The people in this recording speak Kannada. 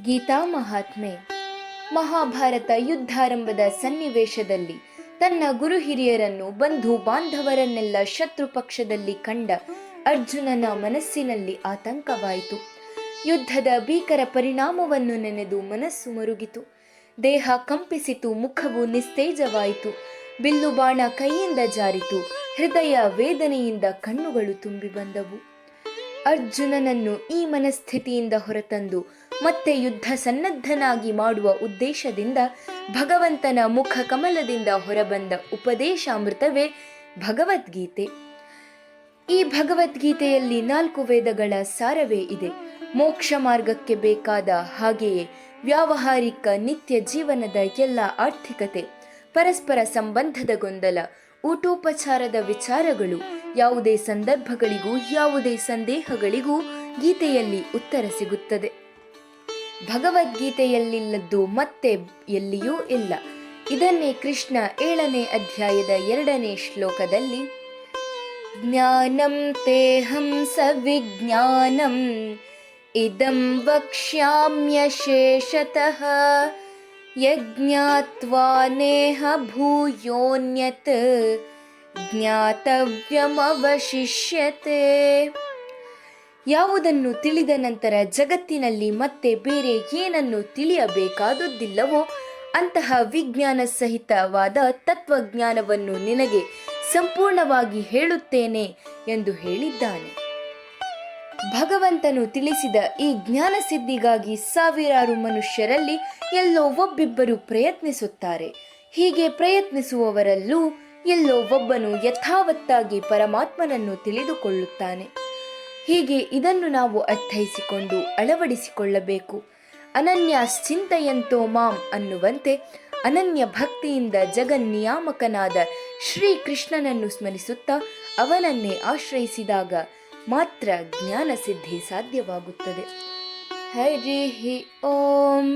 ಗೀತಾ ಮಹಾತ್ಮೆ. ಮಹಾಭಾರತ ಯುದ್ಧಾರಂಭದ ಸನ್ನಿವೇಶದಲ್ಲಿ ತನ್ನ ಗುರು ಹಿರಿಯರನ್ನು, ಬಂಧು ಬಾಂಧವರನ್ನೆಲ್ಲ ಶತ್ರು ಪಕ್ಷದಲ್ಲಿ ಕಂಡ ಅರ್ಜುನನ ಮನಸ್ಸಿನಲ್ಲಿ ಆತಂಕವಾಯಿತು. ಯುದ್ಧದ ಭೀಕರ ಪರಿಣಾಮವನ್ನು ನೆನೆದು ಮನಸ್ಸು ಮರುಗಿತು. ದೇಹ ಕಂಪಿಸಿತು, ಮುಖವು ನಿಸ್ತೇಜವಾಯಿತು. ಬಿಲ್ಲು ಬಾಣ ಕೈಯಿಂದ ಜಾರಿತು. ಹೃದಯ ವೇದನೆಯಿಂದ ಕಣ್ಣುಗಳು ತುಂಬಿ ಬಂದವು. ಅರ್ಜುನನನ್ನು ಈ ಮನಸ್ಥಿತಿಯಿಂದ ಹೊರತಂದು ಮತ್ತೆ ಯುದ್ಧ ಸನ್ನದ್ಧನಾಗಿ ಮಾಡುವ ಉದ್ದೇಶದಿಂದ ಭಗವಂತನ ಮುಖ ಕಮಲದಿಂದ ಹೊರಬಂದ ಉಪದೇಶಾಮೃತವೇ ಭಗವದ್ಗೀತೆ. ಈ ಭಗವದ್ಗೀತೆಯಲ್ಲಿ 4 ವೇದಗಳ ಸಾರವೇ ಇದೆ. ಮೋಕ್ಷ ಮಾರ್ಗಕ್ಕೆ ಬೇಕಾದ ಹಾಗೆಯೇ ವ್ಯಾವಹಾರಿಕ ನಿತ್ಯ ಜೀವನದ ಎಲ್ಲ ಆರ್ಥಿಕತೆ, ಪರಸ್ಪರ ಸಂಬಂಧದ ಗೊಂದಲ, ಊಟೋಪಚಾರದ ವಿಚಾರಗಳು, ಯಾವುದೇ ಸಂದರ್ಭಗಳಿಗೂ ಯಾವುದೇ ಸಂದೇಹಗಳಿಗೂ ಗೀತೆಯಲ್ಲಿ ಉತ್ತರ ಸಿಗುತ್ತದೆ. ಭಗವದ್ಗೀತೆಯಲ್ಲಿಲ್ಲದ್ದು ಮತ್ತೆ ಎಲ್ಲಿಯೂ ಇಲ್ಲ. ಇದನ್ನೇ ಕೃಷ್ಣ 7ನೇ ಅಧ್ಯಾಯದ 2ನೇ ಶ್ಲೋಕದಲ್ಲಿ ಜ್ಞಾನಂ ತೇಹಂ ಸವಿಜ್ಞಾನಂ ಇದಂ ವಕ್ಷ್ಯಾಮ್ಯಶೇಷತಃ ಯಜ್ಞಾತ್ವಾ ನೇಹ ಭೂಯೋನ್ಯತ್ ಜ್ಞಾತವ್ಯಮವಶಿಷ್ಯತೆ. ಯಾವುದನ್ನು ತಿಳಿದ ನಂತರ ಜಗತ್ತಿನಲ್ಲಿ ಮತ್ತೆ ಬೇರೆ ಏನನ್ನು ತಿಳಿಯಬೇಕಾದುದಿಲ್ಲವೋ ಅಂತಹ ವಿಜ್ಞಾನ ಸಹಿತವಾದ ತತ್ವಜ್ಞಾನವನ್ನು ನಿನಗೆ ಸಂಪೂರ್ಣವಾಗಿ ಹೇಳುತ್ತೇನೆ ಎಂದು ಹೇಳಿದ್ದಾನೆ. ಭಗವಂತನು ತಿಳಿಸಿದ ಈ ಜ್ಞಾನ ಸಿದ್ಧಿಗಾಗಿ ಸಾವಿರಾರು ಮನುಷ್ಯರಲ್ಲಿ ಎಲ್ಲೋ ಒಬ್ಬಿಬ್ಬರು ಪ್ರಯತ್ನಿಸುತ್ತಾರೆ. ಹೀಗೆ ಪ್ರಯತ್ನಿಸುವವರಲ್ಲೂ ಎಲ್ಲೋ ಒಬ್ಬನು ಯಥಾವತ್ತಾಗಿ ಪರಮಾತ್ಮನನ್ನು ತಿಳಿದುಕೊಳ್ಳುತ್ತಾನೆ. ಹೀಗೆ ಇದನ್ನು ನಾವು ಅರ್ಥೈಸಿಕೊಂಡು ಅಳವಡಿಸಿಕೊಳ್ಳಬೇಕು. ಅನನ್ಯಾಶ್ಚಿಂತಯಂತೋ ಮಾಂ ಅನ್ನುವಂತೆ ಅನನ್ಯ ಭಕ್ತಿಯಿಂದ ಜಗನ್ನಿಯಾಮಕನಾದ ಶ್ರೀಕೃಷ್ಣನನ್ನು ಸ್ಮರಿಸುತ್ತಾ ಅವನನ್ನೇ ಆಶ್ರಯಿಸಿದಾಗ ಮಾತ್ರ ಜ್ಞಾನ ಸಿದ್ಧಿ ಸಾಧ್ಯವಾಗುತ್ತದೆ. ಹರಿ ಓಂ.